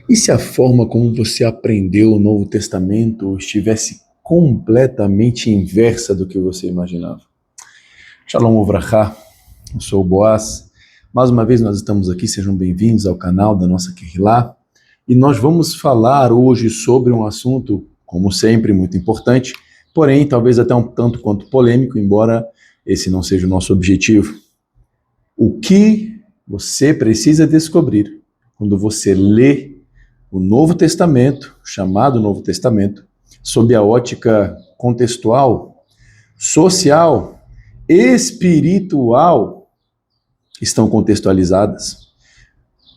E se a forma como você aprendeu o Novo Testamento estivesse completamente inversa do que você imaginava? Shalom Uvracha, eu sou o Boaz. Mais uma vez nós estamos aqui, sejam bem-vindos ao canal da nossa Kehilá. E nós vamos falar hoje sobre um assunto, como sempre, muito importante, porém talvez até um tanto quanto polêmico, embora esse não seja o nosso objetivo. O que você precisa descobrir quando você lê o Novo Testamento, chamado Novo Testamento, sob a ótica contextual, social, espiritual, estão contextualizadas.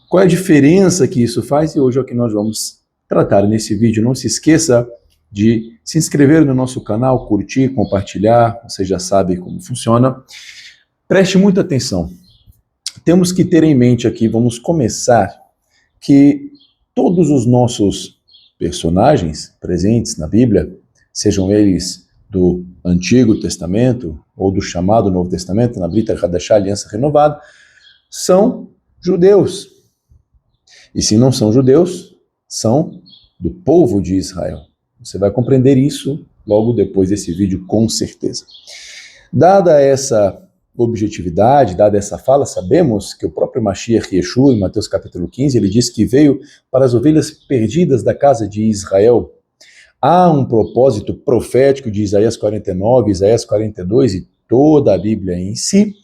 Qual é a diferença que isso faz? E hoje é o que nós vamos tratar nesse vídeo. Não se esqueça de se inscrever no nosso canal, curtir, compartilhar, você já sabe como funciona. Preste muita atenção. Temos que ter em mente aqui, vamos começar, que todos os nossos personagens presentes na Bíblia, sejam eles do Antigo Testamento ou do chamado Novo Testamento, na Brit Hadashah, Aliança Renovada, são judeus. E se não são judeus, são do povo de Israel. Você vai compreender isso logo depois desse vídeo, com certeza. Dada essa objetividade, dada essa fala, sabemos que o próprio Mashiach Yeshua, em Mateus capítulo 15, ele diz que veio para as ovelhas perdidas da casa de Israel. Há um propósito profético de Isaías 49, Isaías 42 e toda a Bíblia em si,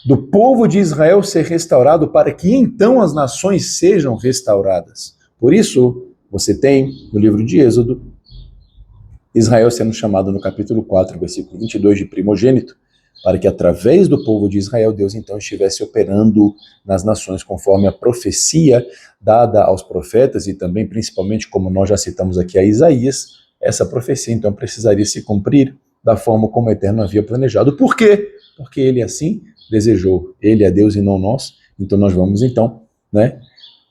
do povo de Israel ser restaurado para que então as nações sejam restauradas. Por isso, você tem no livro de Êxodo, Israel sendo chamado no capítulo 4, versículo 22 de primogênito, para que através do povo de Israel, Deus então estivesse operando nas nações, conforme a profecia dada aos profetas e também, principalmente, como nós já citamos aqui a Isaías, essa profecia então precisaria se cumprir da forma como o Eterno havia planejado. Por quê? Porque ele assim desejou. Ele é Deus e não nós. Então nós vamos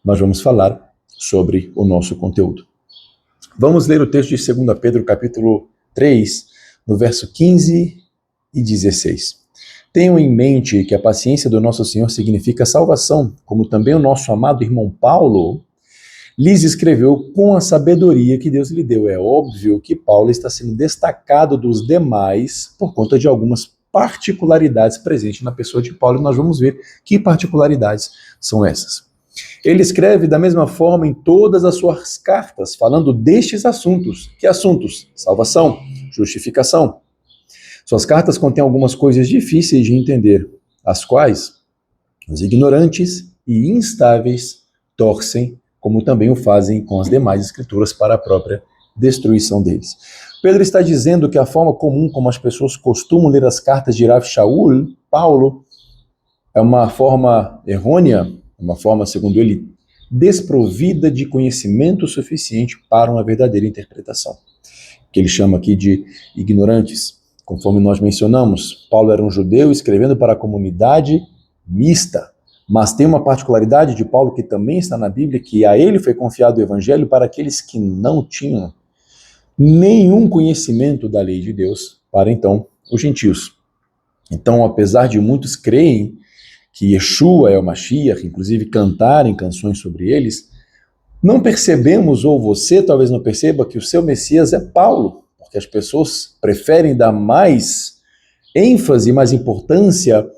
nós vamos falar sobre o nosso conteúdo. Vamos ler o texto de 2 Pedro, capítulo 3, no verso 15 e 16. Tenham em mente que a paciência do nosso Senhor significa salvação, como também o nosso amado irmão Paulo lhes escreveu com a sabedoria que Deus lhe deu. É óbvio que Paulo está sendo destacado dos demais por conta de algumas particularidades presentes na pessoa de Paulo, e nós vamos ver que particularidades são essas. Ele escreve da mesma forma em todas as suas cartas, falando destes assuntos. Que assuntos? Salvação, justificação. Suas cartas contêm algumas coisas difíceis de entender, as quais os ignorantes e instáveis torcem, como também o fazem com as demais escrituras para a própria destruição deles. Pedro está dizendo que a forma comum como as pessoas costumam ler as cartas de Rav Shaul, Paulo, é uma forma errônea, uma forma, segundo ele, desprovida de conhecimento suficiente para uma verdadeira interpretação, que ele chama aqui de ignorantes. Conforme nós mencionamos, Paulo era um judeu escrevendo para a comunidade mista, mas tem uma particularidade de Paulo que também está na Bíblia, que a ele foi confiado o evangelho para aqueles que não tinham nenhum conhecimento da lei de Deus, para então os gentios. Então, apesar de muitos creem que Yeshua é o Mashiach, inclusive cantarem canções sobre eles, não percebemos, ou você talvez não perceba, que o seu Messias é Paulo, porque as pessoas preferem dar mais ênfase, mais importância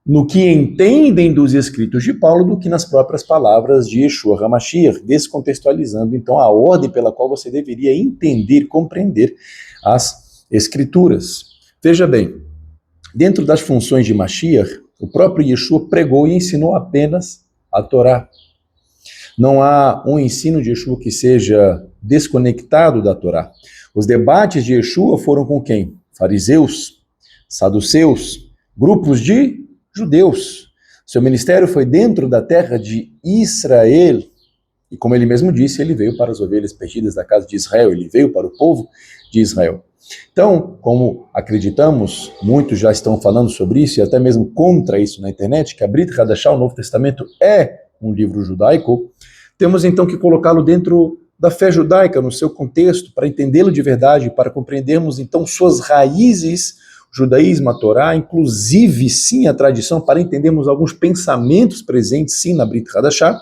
no que entendem dos escritos de Paulo do que nas próprias palavras de Yeshua HaMashiach, descontextualizando então a ordem pela qual você deveria entender, compreender as escrituras. Veja bem, dentro das funções de Mashiach, o próprio Yeshua pregou e ensinou apenas a Torá. Não há um ensino de Yeshua que seja desconectado da Torá. Os debates de Yeshua foram com quem? Fariseus, saduceus, grupos de judeus. Seu ministério foi dentro da terra de Israel. E como ele mesmo disse, ele veio para as ovelhas perdidas da casa de Israel. Ele veio para o povo de Israel. Então, como acreditamos, muitos já estão falando sobre isso e até mesmo contra isso na internet, que a Brit Hadashah, o Novo Testamento, é um livro judaico, temos então que colocá-lo dentro da fé judaica, no seu contexto, para entendê-lo de verdade, para compreendermos então suas raízes, o judaísmo, a Torá, inclusive sim a tradição, para entendermos alguns pensamentos presentes sim na Brit Hadashah.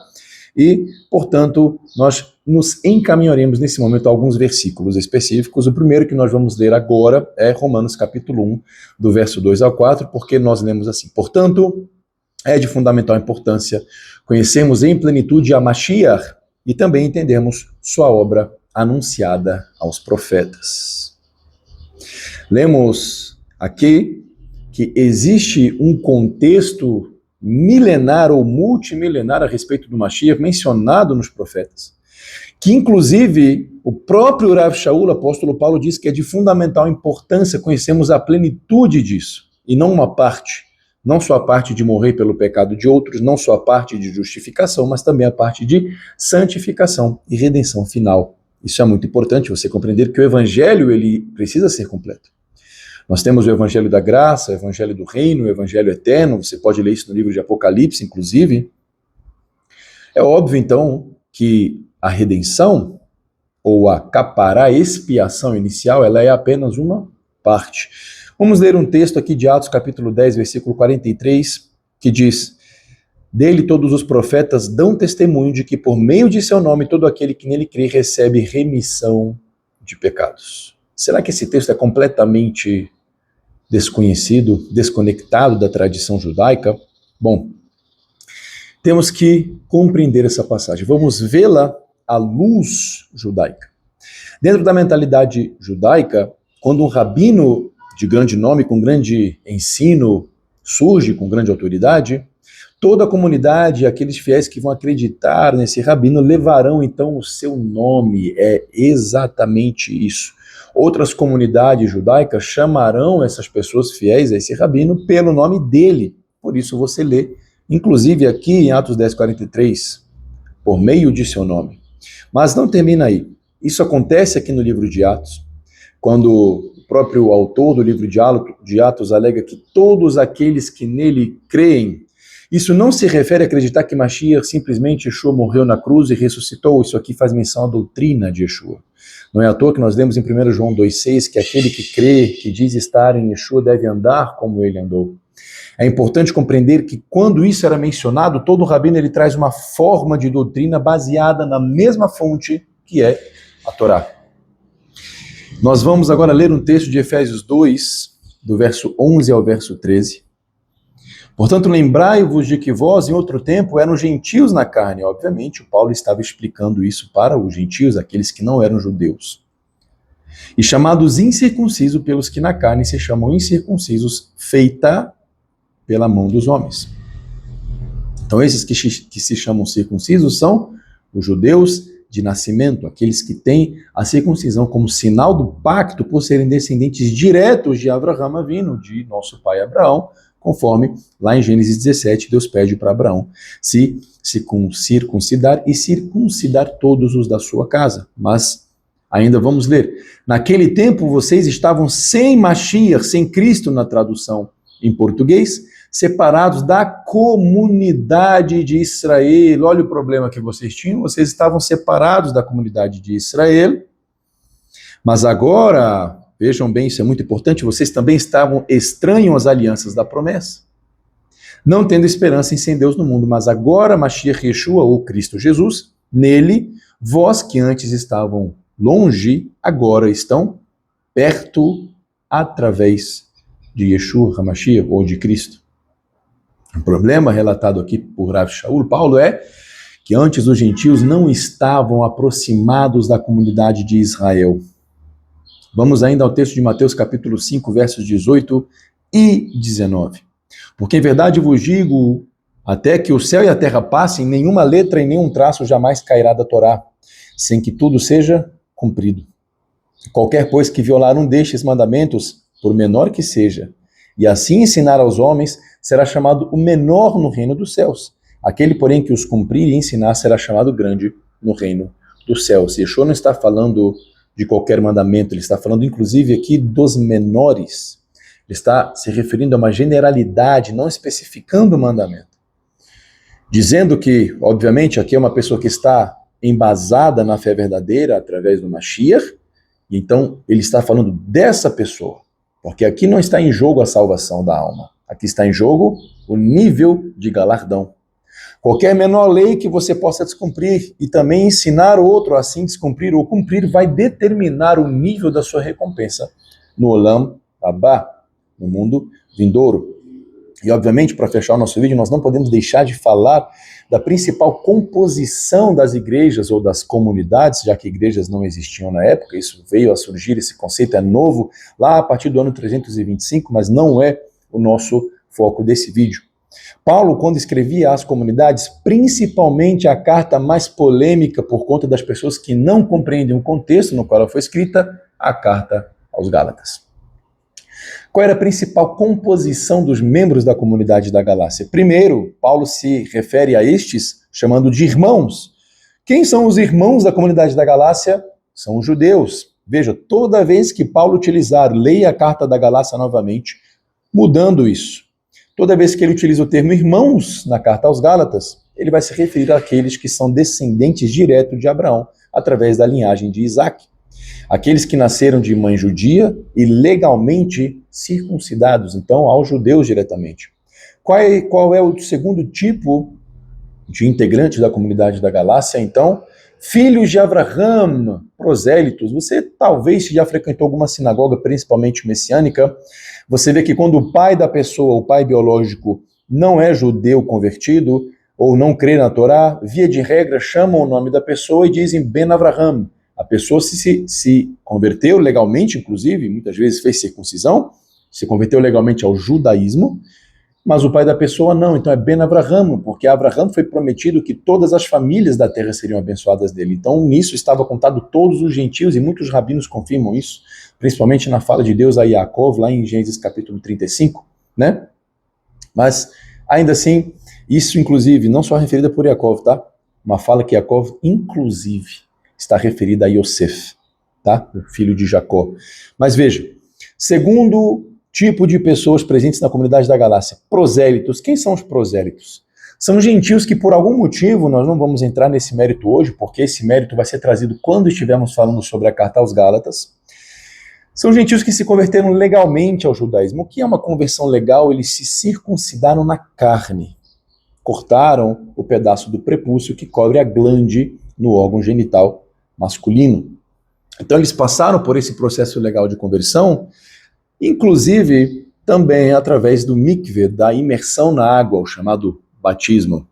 E, portanto, nós nos encaminharemos nesse momento a alguns versículos específicos. O primeiro que nós vamos ler agora é Romanos capítulo 1, do verso 2 ao 4, porque nós lemos assim: portanto, é de fundamental importância conhecermos em plenitude a Mashiach e também entendermos sua obra anunciada aos profetas. Lemos aqui que existe um contexto milenar ou multimilenar a respeito do Mashiach mencionado nos profetas, que inclusive o próprio Rav Shaul, apóstolo Paulo, diz que é de fundamental importância conhecermos a plenitude disso, e não uma parte, não só a parte de morrer pelo pecado de outros, não só a parte de justificação, mas também a parte de santificação e redenção final. Isso é muito importante, você compreender que o evangelho ele precisa ser completo. Nós temos o evangelho da graça, o evangelho do reino, o evangelho eterno, você pode ler isso no livro de Apocalipse, inclusive. É óbvio, então, que a redenção, ou a capará, a expiação inicial, ela é apenas uma parte. Vamos ler um texto aqui de Atos, capítulo 10, versículo 43, que diz: dele todos os profetas dão testemunho de que por meio de seu nome todo aquele que nele crê recebe remissão de pecados. Será que esse texto é completamente desconhecido, desconectado da tradição judaica? Bom, temos que compreender essa passagem. Vamos vê-la à luz judaica. Dentro da mentalidade judaica, quando um rabino de grande nome, com grande ensino, surge com grande autoridade, toda a comunidade, aqueles fiéis que vão acreditar nesse rabino, levarão então o seu nome. É exatamente isso. Outras comunidades judaicas chamarão essas pessoas fiéis a esse rabino pelo nome dele. Por isso você lê, inclusive aqui em Atos 10, 43, por meio de seu nome. Mas não termina aí. Isso acontece aqui no livro de Atos, quando o próprio autor do livro de Atos alega que todos aqueles que nele creem. Isso não se refere a acreditar que Mashiach simplesmente Yeshua morreu na cruz e ressuscitou. Isso aqui faz menção à doutrina de Yeshua. Não é à toa que nós lemos em 1 João 2,6 que aquele que crê, que diz estar em Yeshua, deve andar como ele andou. É importante compreender que quando isso era mencionado, todo rabino ele traz uma forma de doutrina baseada na mesma fonte que é a Torá. Nós vamos agora ler um texto de Efésios 2, do verso 11 ao verso 13. Portanto, lembrai-vos de que vós, em outro tempo, eram gentios na carne. Obviamente, o Paulo estava explicando isso para os gentios, aqueles que não eram judeus. E chamados incircuncisos pelos que na carne se chamam incircuncisos, feita pela mão dos homens. Então, esses que se chamam circuncisos são os judeus de nascimento, aqueles que têm a circuncisão como sinal do pacto por serem descendentes diretos de Abraão Avinu, de nosso pai Abraão, conforme lá em Gênesis 17, Deus pede para Abraão se circuncidar e circuncidar todos os da sua casa. Mas ainda vamos ler. Naquele tempo vocês estavam sem Mashiach, sem Cristo na tradução em português, separados da comunidade de Israel. Olha o problema que vocês tinham, vocês estavam separados da comunidade de Israel, mas agora, vejam bem, isso é muito importante, vocês também estavam estranhos às alianças da promessa, não tendo esperança em sem Deus no mundo, mas agora Mashiach Yeshua, ou Cristo Jesus, nele, vós que antes estavam longe, agora estão perto através de Yeshua HaMashiach, ou de Cristo. O problema relatado aqui por Rav Shaul, Paulo, é que antes os gentios não estavam aproximados da comunidade de Israel. Vamos ainda ao texto de Mateus capítulo 5, versos 18 e 19. Porque em verdade vos digo, até que o céu e a terra passem, nenhuma letra e nenhum traço jamais cairá da Torá, sem que tudo seja cumprido. Qualquer, pois, que violar um destes mandamentos, por menor que seja, e assim ensinar aos homens, será chamado o menor no reino dos céus. Aquele, porém, que os cumprir e ensinar será chamado grande no reino dos céus. E Yeshua não está falando de qualquer mandamento, ele está falando inclusive aqui dos menores. Ele está se referindo a uma generalidade, não especificando o mandamento. Dizendo que, obviamente, aqui é uma pessoa que está embasada na fé verdadeira através do Mashiach, e então ele está falando dessa pessoa. Porque aqui não está em jogo a salvação da alma. Aqui está em jogo o nível de galardão. Qualquer menor lei que você possa descumprir e também ensinar outro a assim descumprir ou cumprir vai determinar o nível da sua recompensa no Olam Abá, no mundo vindouro. E, obviamente, para fechar o nosso vídeo, nós não podemos deixar de falar da principal composição das igrejas ou das comunidades, já que igrejas não existiam na época, isso veio a surgir, esse conceito é novo lá a partir do ano 325, mas não é o nosso foco desse vídeo. Paulo, quando escrevia às comunidades, principalmente a carta mais polêmica por conta das pessoas que não compreendem o contexto no qual ela foi escrita, a carta aos Gálatas. Qual era a principal composição dos membros da comunidade da Galácia? Primeiro, Paulo se refere a estes chamando de irmãos. Quem são os irmãos da comunidade da Galácia? São os judeus. Veja, toda vez que Paulo utilizar, leia a carta da Galácia novamente, mudando isso. Toda vez que ele utiliza o termo irmãos na carta aos Gálatas, ele vai se referir àqueles que são descendentes diretos de Abraão, através da linhagem de Isaac. Aqueles que nasceram de mãe judia e legalmente circuncidados, então, aos judeus diretamente. Qual é o segundo tipo de integrantes da comunidade da Galácia, então? Filhos de Abraham, prosélitos. Você talvez já frequentou alguma sinagoga, principalmente messiânica, você vê que quando o pai da pessoa, o pai biológico, não é judeu convertido, ou não crê na Torá, via de regra chamam o nome da pessoa e dizem Ben Avraham. A pessoa se converteu legalmente, inclusive, muitas vezes fez circuncisão, se converteu legalmente ao judaísmo, mas o pai da pessoa não, então é Ben Avraham, porque Avraham foi prometido que todas as famílias da terra seriam abençoadas dele. Então nisso estava contado todos os gentios, e muitos rabinos confirmam isso, principalmente na fala de Deus a Yaakov, lá em Gênesis capítulo 35, né? Mas, ainda assim, isso inclusive, não só referida por Yaakov, tá? Uma fala que Yaakov, inclusive, está referida a Yosef, tá? O filho de Jacó. Mas veja, segundo tipo de pessoas presentes na comunidade da Galácia, prosélitos. Quem são os prosélitos? São gentios que por algum motivo, nós não vamos entrar nesse mérito hoje, porque esse mérito vai ser trazido quando estivermos falando sobre a carta aos Gálatas. São gentios que se converteram legalmente ao judaísmo. O que é uma conversão legal? Eles se circuncidaram na carne. Cortaram o pedaço do prepúcio que cobre a glande no órgão genital masculino. Então eles passaram por esse processo legal de conversão, inclusive também através do mikveh, da imersão na água, o chamado batismo.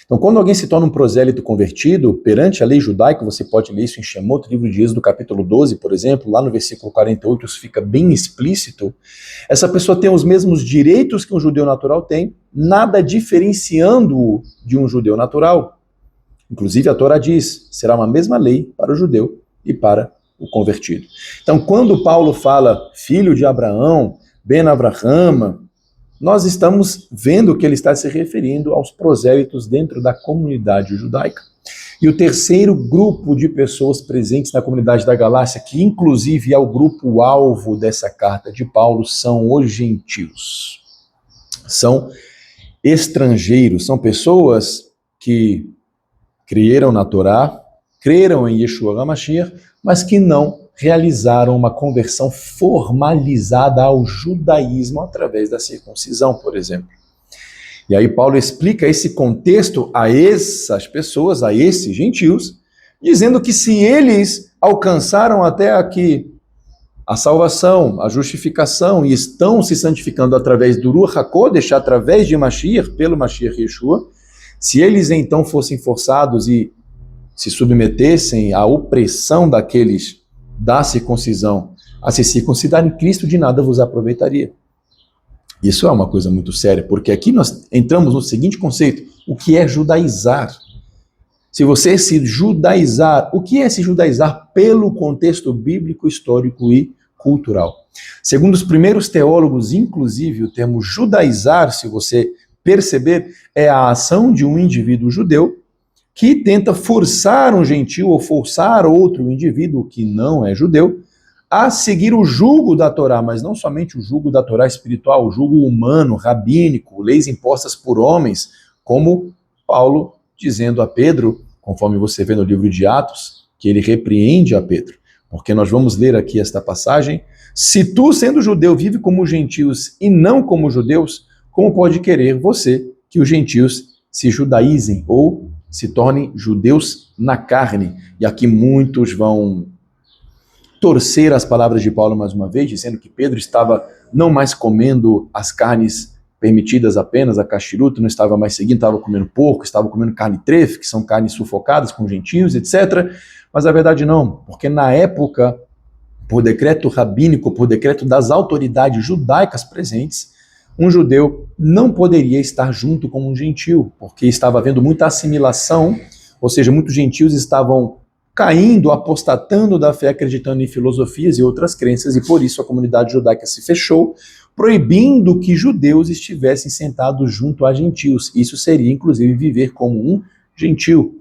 Então, quando alguém se torna um prosélito convertido, perante a lei judaica, você pode ler isso em Shemot, livro de Êxodo, capítulo 12, por exemplo, lá no versículo 48, isso fica bem explícito, essa pessoa tem os mesmos direitos que um judeu natural tem, nada diferenciando-o de um judeu natural. Inclusive, a Torá diz, será uma mesma lei para o judeu e para o convertido. Então, quando Paulo fala filho de Abraão, Ben Avraham, nós estamos vendo que ele está se referindo aos prosélitos dentro da comunidade judaica. E o terceiro grupo de pessoas presentes na comunidade da Galácia, que inclusive é o grupo-alvo dessa carta de Paulo, são os gentios. São estrangeiros, são pessoas que creram na Torá, creram em Yeshua HaMashiach, mas que não realizaram uma conversão formalizada ao judaísmo através da circuncisão, por exemplo. E aí Paulo explica esse contexto a essas pessoas, a esses gentios, dizendo que se eles alcançaram até aqui a salvação, a justificação, e estão se santificando através do Ruach HaKodesh, através de Mashiach, pelo Mashiach Yeshua, se eles então fossem forçados e se submetessem à opressão daqueles da circuncisão a se circuncidar em Cristo, de nada vos aproveitaria. Isso é uma coisa muito séria, porque aqui nós entramos no seguinte conceito: o que é judaizar? Se você se judaizar, o que é se judaizar pelo contexto bíblico, histórico e cultural? Segundo os primeiros teólogos, inclusive, o termo judaizar, se você perceber, é a ação de um indivíduo judeu que tenta forçar um gentio ou forçar outro indivíduo que não é judeu a seguir o jugo da Torá, mas não somente o jugo da Torá espiritual, o jugo humano, rabínico, leis impostas por homens, como Paulo dizendo a Pedro, conforme você vê no livro de Atos, que ele repreende a Pedro. Porque nós vamos ler aqui esta passagem: se tu, sendo judeu, vive como gentios e não como judeus, como pode querer você que os gentios se judaizem ou se tornem judeus na carne. E aqui muitos vão torcer as palavras de Paulo mais uma vez, dizendo que Pedro estava não mais comendo as carnes permitidas apenas, a cachiruta, não estava mais seguindo, estava comendo porco, estava comendo carne trefe, que são carnes sufocadas com gentios, etc. Mas a verdade não, porque na época, por decreto rabínico, por decreto das autoridades judaicas presentes, um judeu não poderia estar junto com um gentio, porque estava havendo muita assimilação, ou seja, muitos gentios estavam caindo, apostatando da fé, acreditando em filosofias e outras crenças, e por isso a comunidade judaica se fechou, proibindo que judeus estivessem sentados junto a gentios. Isso seria, inclusive, viver como um gentio.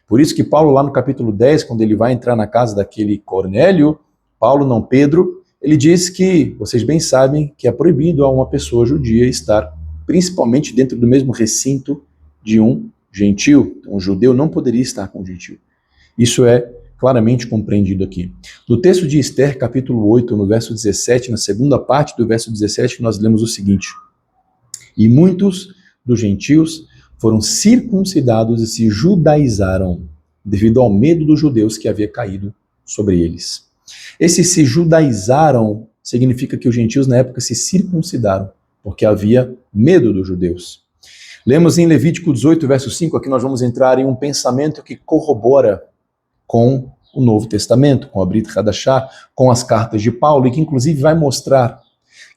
Por isso que Paulo, lá no capítulo 10, quando ele vai entrar na casa daquele Cornélio, Paulo, não Pedro, ele diz que, vocês bem sabem, que é proibido a uma pessoa judia estar, principalmente dentro do mesmo recinto de um gentio. Um judeu não poderia estar com um gentio. Isso é claramente compreendido aqui. No texto de Esther, capítulo 8, no verso 17, na segunda parte do verso 17, nós lemos o seguinte: e muitos dos gentios foram circuncidados e se judaizaram, devido ao medo dos judeus que havia caído sobre eles. Esse se judaizaram significa que os gentios na época se circuncidaram, porque havia medo dos judeus. Lemos em Levítico 18, verso 5, aqui nós vamos entrar em um pensamento que corrobora com o Novo Testamento, com a Brit Hadashah, com as cartas de Paulo, e que inclusive vai mostrar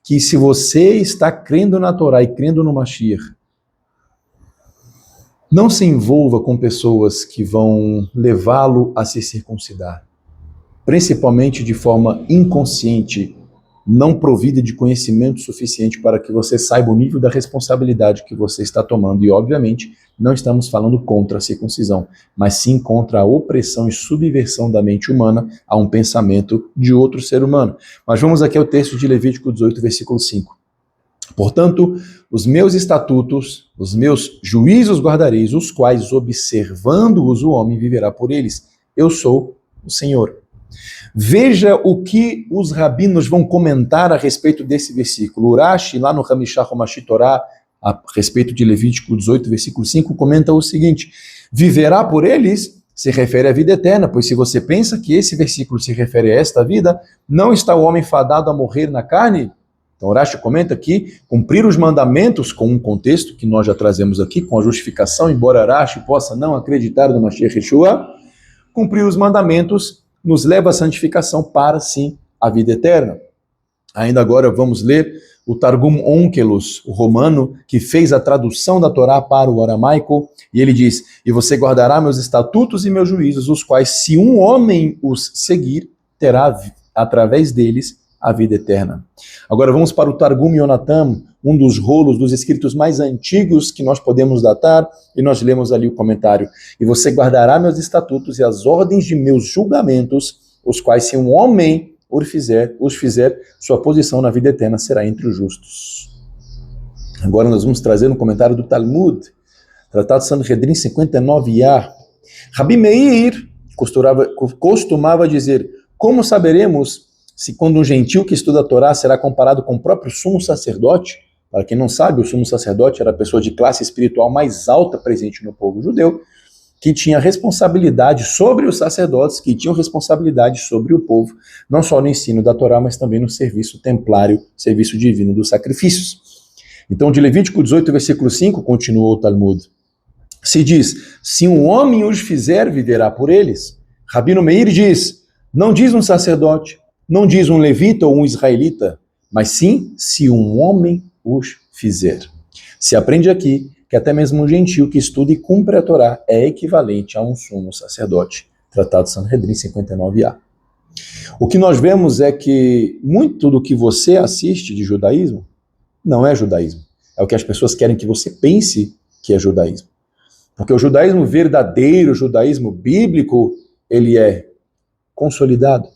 que se você está crendo na Torá e crendo no Mashiach, não se envolva com pessoas que vão levá-lo a se circuncidar, principalmente de forma inconsciente, não provida de conhecimento suficiente para que você saiba o nível da responsabilidade que você está tomando. E, obviamente, não estamos falando contra a circuncisão, mas sim contra a opressão e subversão da mente humana a um pensamento de outro ser humano. Mas vamos aqui ao texto de Levítico 18, versículo 5. Portanto, os meus estatutos, os meus juízos guardareis, os quais, observando-os, o homem viverá por eles. Eu sou o Senhor. Veja o que os rabinos vão comentar a respeito desse versículo. Urashi, lá no Hamishah Homashi Torah, a respeito de Levítico 18, versículo 5, comenta o seguinte: viverá por eles se refere à vida eterna, pois se você pensa que esse versículo se refere a esta vida, não está o homem fadado a morrer na carne? Então Urashi comenta que cumprir os mandamentos, com um contexto que nós já trazemos aqui, com a justificação, embora Urashi possa não acreditar no Mashiach Yeshua, cumprir os mandamentos nos leva à santificação para, sim, a vida eterna. Ainda agora vamos ler o Targum Onkelos, o romano, que fez a tradução da Torá para o aramaico, e ele diz: e você guardará meus estatutos e meus juízos, os quais, se um homem os seguir, terá através deles a vida eterna. Agora vamos para o Targum Yonatam, um dos rolos dos escritos mais antigos que nós podemos datar, e nós lemos ali o comentário: e você guardará meus estatutos e as ordens de meus julgamentos, os quais, se um homem os fizer, sua posição na vida eterna será entre os justos. Agora nós vamos trazer um comentário do Talmud, Tratado Sanhedrin 59a. Rabi Meir costumava dizer: como saberemos se quando um gentil que estuda a Torá será comparado com o próprio sumo sacerdote? Para quem não sabe, o sumo sacerdote era a pessoa de classe espiritual mais alta presente no povo judeu, que tinha responsabilidade sobre os sacerdotes, que tinham responsabilidade sobre o povo, não só no ensino da Torá, mas também no serviço templário, serviço divino dos sacrifícios. Então, de Levítico 18, versículo 5, continuou o Talmud, se diz: se um homem os fizer, viverá por eles. Rabino Meir diz: não diz um sacerdote, não diz um levita ou um israelita, mas sim se um homem os fizer. Se aprende aqui que até mesmo um gentil que estuda e cumpre a Torá é equivalente a um sumo sacerdote. Tratado Sanhedrin 59a. O que nós vemos é que muito do que você assiste de judaísmo não é judaísmo. É o que as pessoas querem que você pense que é judaísmo. Porque o judaísmo verdadeiro, o judaísmo bíblico, ele é consolidado,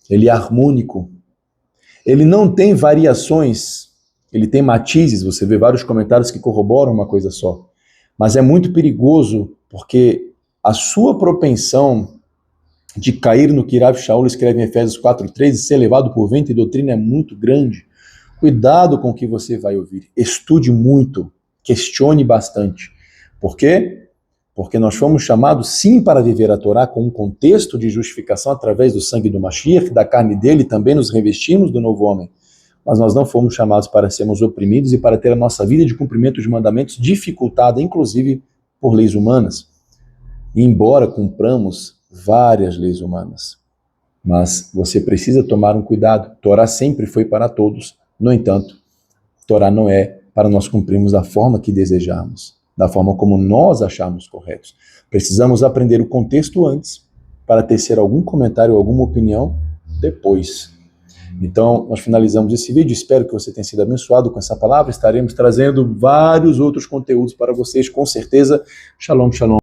ele é harmônico, ele não tem variações, ele tem matizes, você vê vários comentários que corroboram uma coisa só. Mas é muito perigoso, porque a sua propensão de cair no que Rav Shaul escreve em Efésios 4:3 e ser levado por vento e doutrina é muito grande. Cuidado com o que você vai ouvir. Estude muito, questione bastante. Por quê? Porque nós fomos chamados sim para viver a Torá com um contexto de justificação através do sangue do Mashiach, da carne dele, também nos revestimos do novo homem. Mas nós não fomos chamados para sermos oprimidos e para ter a nossa vida de cumprimento de mandamentos dificultada, inclusive por leis humanas. E embora cumpramos várias leis humanas, mas você precisa tomar um cuidado. Torá sempre foi para todos. No entanto, Torá não é para nós cumprirmos da forma que desejamos, da forma como nós acharmos corretos. Precisamos aprender o contexto antes, para tecer algum comentário ou alguma opinião depois. Então, nós finalizamos esse vídeo. Espero que você tenha sido abençoado com essa palavra. Estaremos trazendo vários outros conteúdos para vocês, com certeza. Shalom, shalom.